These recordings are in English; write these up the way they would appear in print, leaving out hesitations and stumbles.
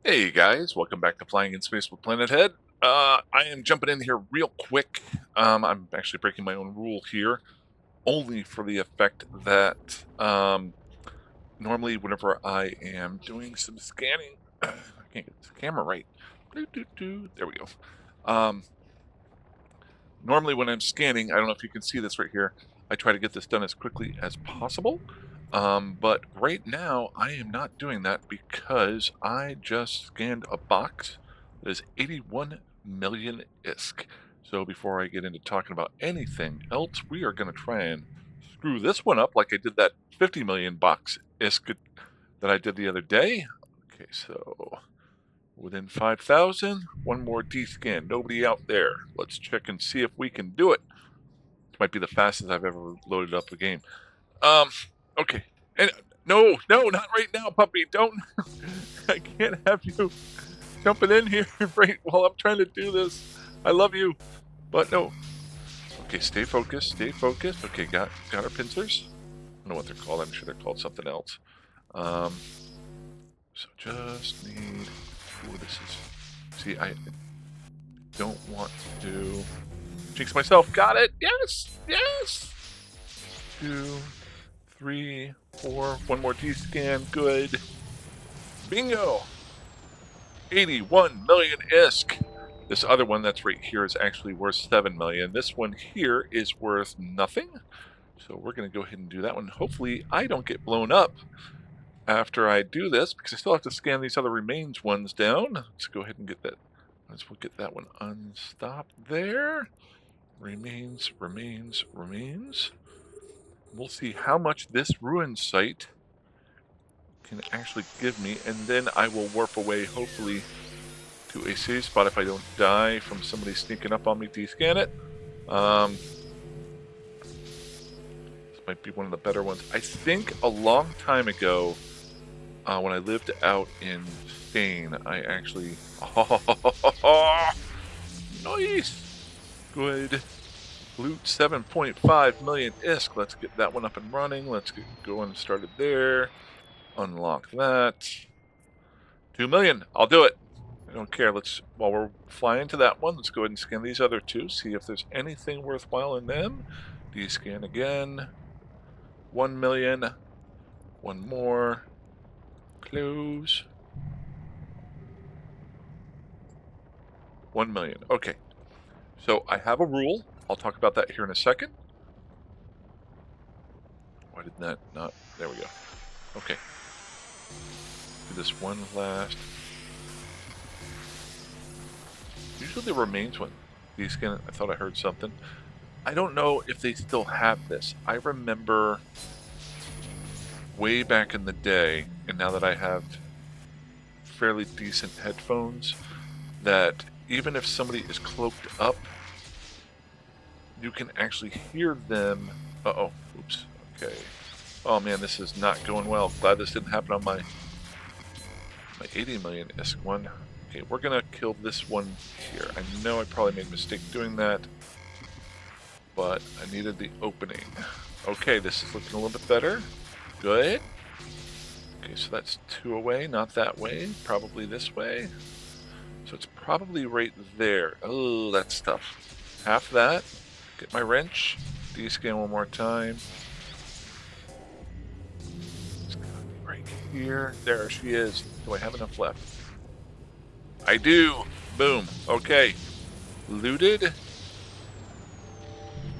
Hey guys, welcome back to Flying in Space with Planet Head. I am jumping in here real quick. I'm actually breaking my own rule here, only for the effect that normally whenever I am doing some scanning, I can't get this camera right. There we go. Um, Normally when I'm scanning, I don't know if you can see this right here, I try to get this done as quickly as possible. But right now I am not doing that because I just scanned a box that is 81 million ISK. So before I get into talking about anything else, we are going to try and screw this one up like I did that 50 million box ISK that I did the other day. Okay, so within 5,000, one more D-scan. Nobody out there. Let's check and see if we can do it. This might be the fastest I've ever loaded up a game. Um, okay. And no, not right now, puppy. Don't. I can't have you jumping in here right while I'm trying to do this. I love you, but no. Okay, stay focused. Stay focused. Okay, got our pincers. I don't know what they're called. I'm sure they're called something else. So just need. Oh, this is. See, I don't want to jinx myself. Got it. Yes. Yes. 2, 3, 4. One more D-scan. Good. Bingo. 81 million ISK. This other one that's right here is actually worth 7 million. This one here is worth nothing. So we're going to go ahead and do that one. Hopefully I don't get blown up after I do this, because I still have to scan these other remains ones down. Let's go ahead and get that. We'll get that one unstopped there. Remains. We'll see how much this ruined site can actually give me, and then I will warp away, hopefully, to a safe spot if I don't die from somebody sneaking up on me to scan it. This might be one of the better ones. I think a long time ago, when I lived out in Spain, I actually... Oh, nice! Good. Loot 7.5 million ISK. Let's get that one up and running. Let's get going and started there. Unlock that. 2 million. I'll do it. I don't care. While we're flying to that one, let's go ahead and scan these other two. See if there's anything worthwhile in them. D-scan again. 1 million. One more. Close. 1 million. Okay. So I have a rule. I'll talk about that here in a second. Why did that not? There we go. Okay. Do this one last. Usually the remains one. D-scan. I thought I heard something. I don't know if they still have this. I remember way back in the day, and now that I have fairly decent headphones, that even if somebody is cloaked up, you can actually hear them. Uh-oh. Oops. Okay. Oh man, this is not going well. Glad this didn't happen on my 80 million ISK one. Okay, we're gonna kill this one here. I know I probably made a mistake doing that, but I needed the opening. Okay, this is looking a little bit better. Good. Okay, so that's 2 away, not that way. Probably this way. So it's probably right there. Oh, that's tough. Half that. Get my wrench. D-scan one more time. It's gotta be right here. There she is. Do I have enough left? I do. Boom. Okay. Looted.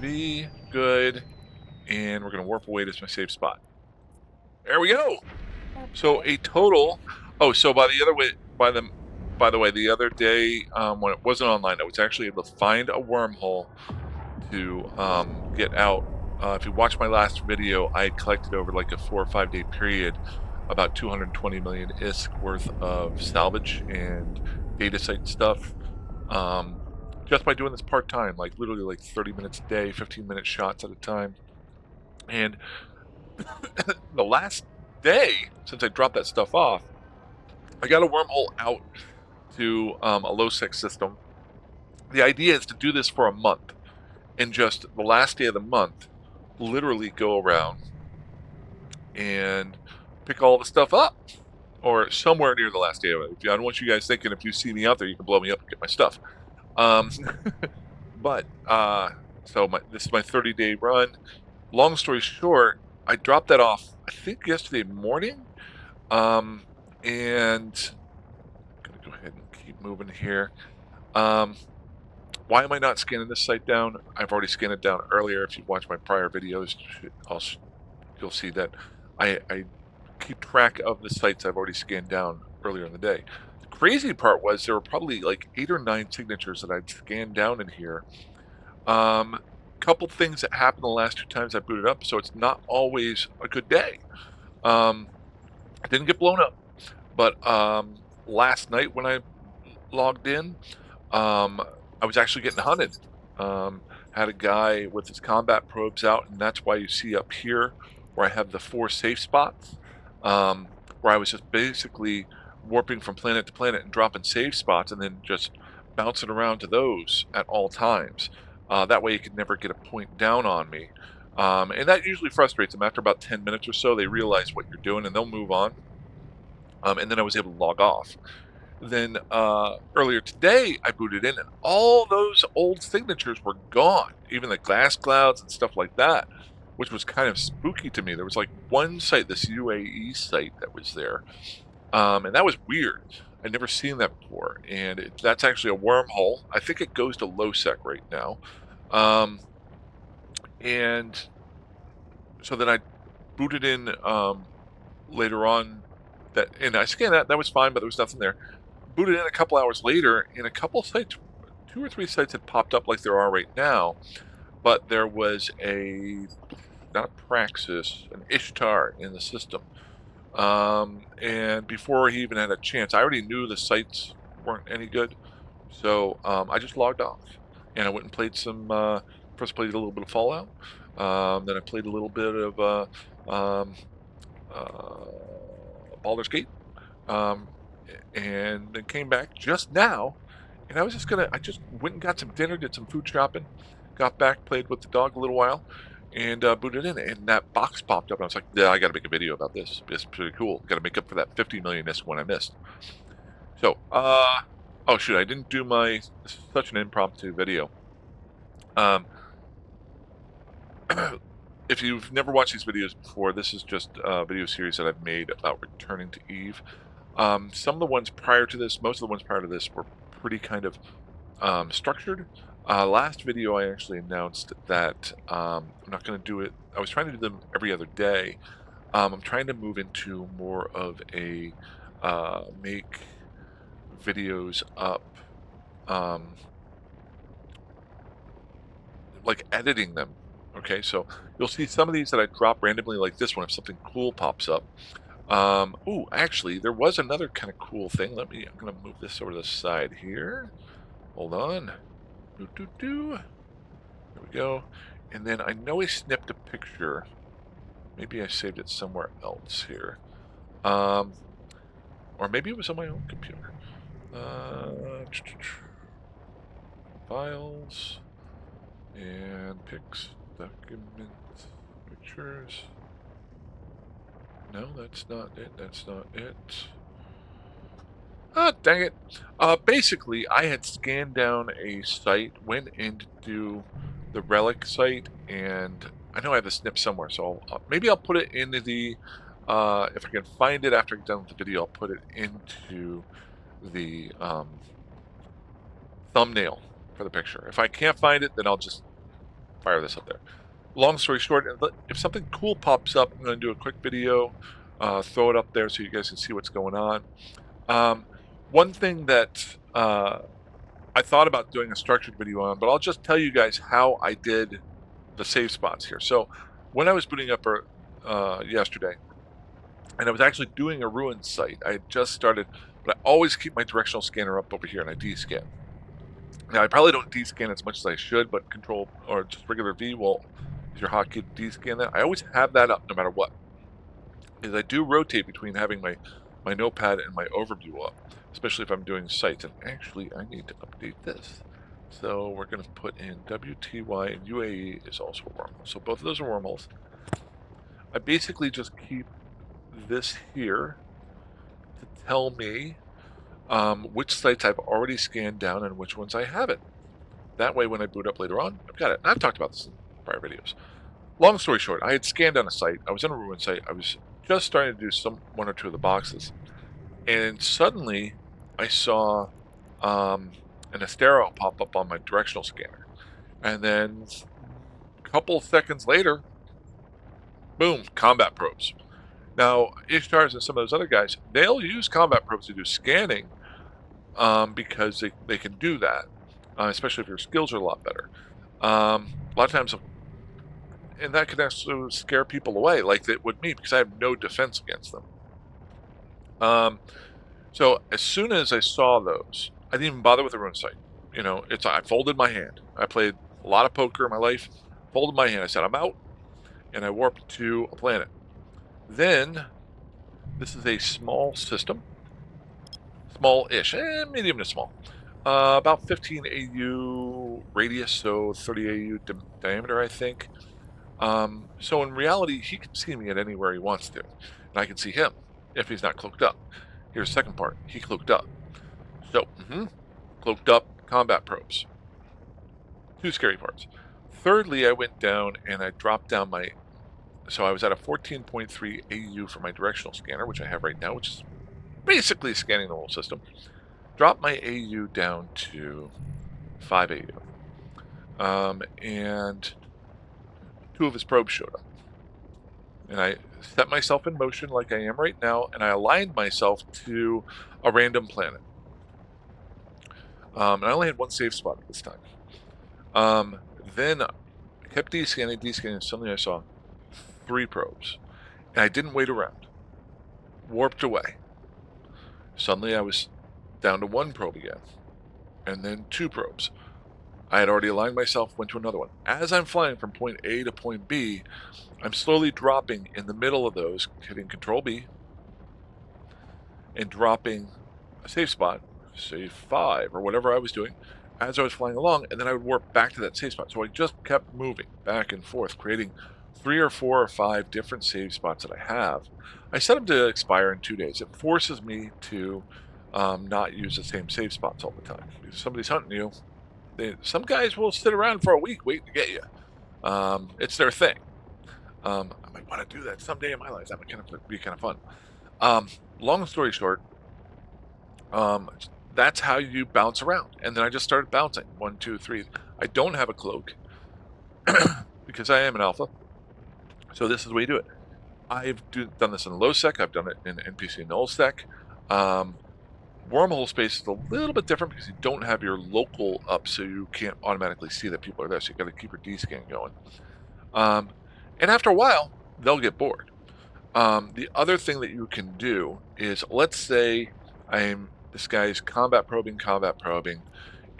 Be good. And we're gonna warp away to my safe spot. There we go. So a total. Oh, so by the way, the other day when it wasn't online, I was actually able to find a wormhole to get out. If you watch my last video, I collected over like a 4 or 5 day period about 220 million ISK worth of salvage and data site stuff, just by doing this part-time, like literally like 30 minutes a day, 15-minute shots at a time. And the last day since I dropped that stuff off, I got a wormhole out to a low-sec system. The idea is to do this for a month, and just the last day of the month, literally go around and pick all the stuff up. or somewhere near the last day of it. I don't want you guys thinking if you see me out there, you can blow me up and get my stuff. Um, but so this is my 30-day run. Long story short, I dropped that off, I think yesterday morning. Um, and gonna go ahead and keep moving here. Um, why am I not scanning this site down? I've already scanned it down earlier. If you've watched my prior videos, you'll see that I keep track of the sites I've already scanned down earlier in the day. The crazy part was there were probably like 8 or 9 signatures that I'd scanned down in here. Couple things that happened the last 2 times I booted up, so it's not always a good day. I didn't get blown up, but last night when I logged in, um, I was actually getting hunted. Had a guy with his combat probes out, and that's why you see up here where I have the 4 safe spots, where I was just basically warping from planet to planet and dropping safe spots and then just bouncing around to those at all times. That way you could never get a point down on me. And that usually frustrates them. After about 10 minutes or so, they realize what you're doing and they'll move on. And then I was able to log off. Then earlier today, I booted in and all those old signatures were gone, even the glass clouds and stuff like that, which was kind of spooky to me. There was like one site, this UAE site that was there, and that was weird. I'd never seen that before, and that's actually a wormhole. I think it goes to low sec right now. And so then I booted in later on, and I scanned that was fine, but there was nothing there. Booted in a couple hours later, and a couple sites, 2 or 3 sites had popped up like there are right now, but there was not a Praxis, an Ishtar in the system. And before he even had a chance, I already knew the sites weren't any good, so I just logged off, and I went and played some. First, played a little bit of Fallout. Then I played a little bit of um, Baldur's Gate. Um, and then came back just now, and I just went and got some dinner, did some food shopping, got back, played with the dog a little while, and booted in, and that box popped up, and I was like, yeah, I got to make a video about this. It's pretty cool. Got to make up for that 50 million ISK one I missed. So, oh shoot, I didn't do such an impromptu video. Um, if you've never watched these videos before, this is just a video series that I've made about returning to Eve. Some of the ones prior to this, most of the ones prior to this were pretty kind of structured. Last video, I actually announced that I'm not going to do it. I was trying to do them every other day. I'm trying to move into more of a make videos up, like editing them. Okay, so you'll see some of these that I drop randomly, like this one, if something cool pops up. Oh, actually, there was another kind of cool thing. I'm going to move this over to the side here. Hold on. There we go. And then I know I snipped a picture. Maybe I saved it somewhere else here. Or maybe it was on my own computer. Files and pics, documents, pictures. No, that's not it. That's not it. Ah, dang it. Basically, I had scanned down a site, went into the relic site, and I know I have the snip somewhere, so maybe I'll put it into the, if I can find it after I get done with the video, I'll put it into the thumbnail for the picture. If I can't find it, then I'll just fire this up there. Long story short, if something cool pops up, I'm going to do a quick video, throw it up there so you guys can see what's going on. One thing that I thought about doing a structured video on, but I'll just tell you guys how I did the save spots here. So when I was booting up yesterday, and I was actually doing a ruined site, I had just started, but I always keep my directional scanner up over here and I descan. Now I probably don't descan as much as I should, but Control or just regular V will use your hotkey to descan that. I always have that up no matter what, because I do rotate between having my notepad and my overview up, especially if I'm doing sites. And actually, I need to update this. So we're going to put in WTY, and UAE is also a wormhole. So both of those are wormholes. I basically just keep this here to tell me which sites I've already scanned down and which ones I haven't. That way, when I boot up later on, I've got it. And I've talked about this in prior videos. Long story short, I had scanned down a site. I was in a ruin site. I was just starting to do one or two of the boxes, and suddenly I saw um, an Astero pop up on my directional scanner, and then a couple seconds later, boom, combat probes. Now, Ishtars and some of those other guys, they'll use combat probes to do scanning because they can do that, especially if your skills are a lot better. A lot of times, and that can also scare people away, like it would me, because I have no defense against them. So as soon as I saw those, I didn't even bother with the rune sight. I folded my hand. I played a lot of poker in my life. Folded my hand. I said, I'm out, and I warped to a planet. Then this is a small system, small-ish, medium to small. About 15 AU radius, so 30 AU diameter, I think. So in reality, he can see me at anywhere he wants to, and I can see him if he's not cloaked up. Here's the second part. He cloaked up. So, cloaked up combat probes. Two scary parts. Thirdly, I went down and I dropped down so I was at a 14.3 AU for my directional scanner, which I have right now, which is basically scanning the whole system. Dropped my AU down to 5 AU. And two of his probes showed up. And I set myself in motion like I am right now, and I aligned myself to a random planet. And I only had one safe spot at this time. Then I kept descanning, and suddenly I saw three probes. And I didn't wait around. Warped away. Suddenly I was down to one probe again. And then two probes. I had already aligned myself, went to another one. As I'm flying from point A to point B, I'm slowly dropping in the middle of those, hitting Control B, and dropping a safe spot, say 5 or whatever I was doing, as I was flying along, and then I would warp back to that safe spot. So I just kept moving back and forth, creating 3 or 4 or 5 different save spots that I have. I set them to expire in 2 days. It forces me to not use the same save spots all the time. If somebody's hunting you, some guys will sit around for a week waiting to get you. It's their thing. I might want to do that someday in my life. That would be kind of fun. Long story short, um, that's how you bounce around. And then I just started bouncing. 1, 2, 3. I don't have a cloak because I am an alpha. So this is the way you do it. I've done this in low sec. I've done it in NPC null sec. Wormhole space is a little bit different because you don't have your local up, so you can't automatically see that people are there. So you got to keep your D-scan going. And after a while, they'll get bored. The other thing that you can do is, let's say this guy's combat probing,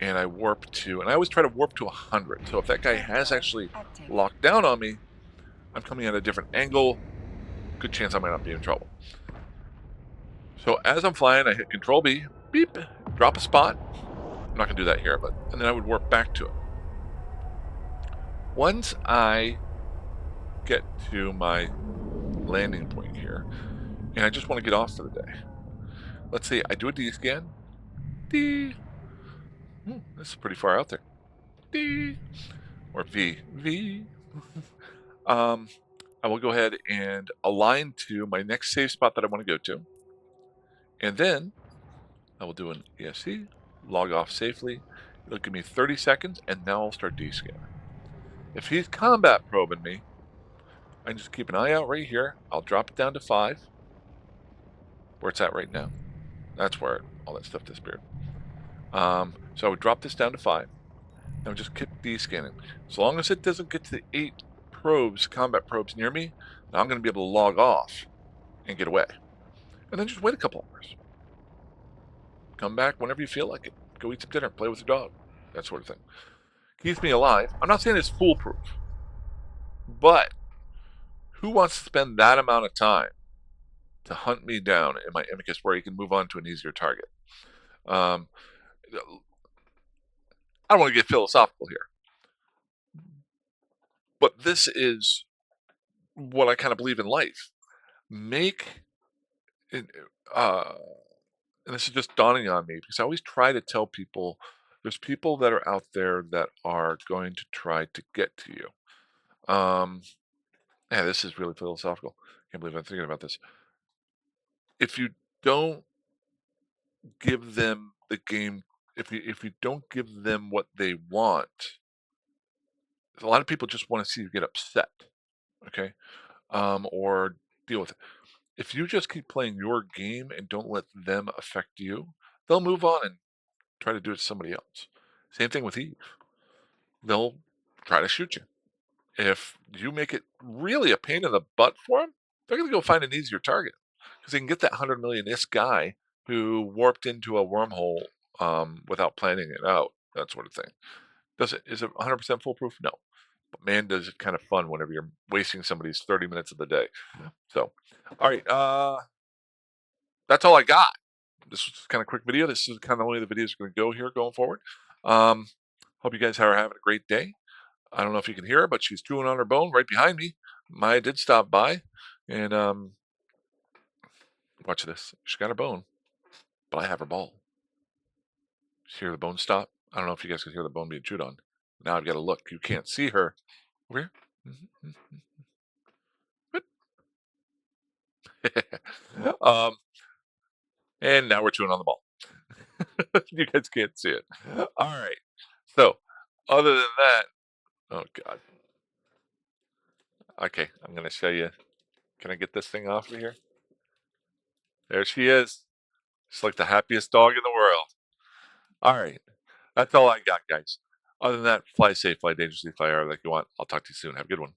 and I warp to, and I always try to warp to 100. So if that guy has actually locked down on me, I'm coming at a different angle. Good chance I might not be in trouble. So as I'm flying, I hit Control B, beep, drop a spot. I'm not gonna do that here, and then I would warp back to it. Once I get to my landing point here, and I just want to get off for the day. Let's see, I do a D scan. D. This is pretty far out there. D. Or V. V. I will go ahead and align to my next save spot that I want to go to. And then I will do an ESC, log off safely. It'll give me 30 seconds, and now I'll start D-scanning. If he's combat probing me, I can just keep an eye out right here. I'll drop it down to 5, where it's at right now. That's where all that stuff disappeared. So I would drop this down to 5. And I would just keep D-scanning. As long as it doesn't get to the 8 probes, combat probes near me, now I'm going to be able to log off and get away. And then just wait a couple hours. Come back whenever you feel like it. Go eat some dinner, play with your dog, that sort of thing. Keeps me alive. I'm not saying it's foolproof, but who wants to spend that amount of time to hunt me down in my Amicus where you can move on to an easier target? Um, I don't want to get philosophical here, but this is what I kind of believe in life. uh, and this is just dawning on me because I always try to tell people there's people that are out there that are going to try to get to you. Yeah, this is really philosophical. Can't believe I'm thinking about this. If you don't give them the game, if you don't give them what they want, a lot of people just want to see you get upset, okay, or deal with it. If you just keep playing your game and don't let them affect you, they'll move on and try to do it to somebody else. Same thing with Eve. They'll try to shoot you. If you make it really a pain in the butt for them, they're going to go find an easier target because they can get that 100 million ISK guy who warped into a wormhole without planning it out, that sort of thing. Is it 100% foolproof? No. But man, does it kind of fun whenever you're wasting somebody's 30 minutes of the day. So, all right, that's all I got. This was kind of quick video. This is kind of the way the videos are going to go here going forward. Um, hope you guys are having a great day. I don't know if you can hear her, but she's chewing on her bone right behind me. Maya did stop by, and watch this. She got her bone, but I have her ball. See the bone stop? I don't know if you guys can hear the bone being chewed on. Now I've got to look. You can't see her. Over here. um, and now we're chewing on the ball. You guys can't see it. All right. So, other than that, oh God. Okay, I'm gonna show you. Can I get this thing off of here? There she is. She's like the happiest dog in the world. All right. That's all I got, guys. Other than that, fly safe, fly dangerously, fly however like you want. I'll talk to you soon. Have a good one.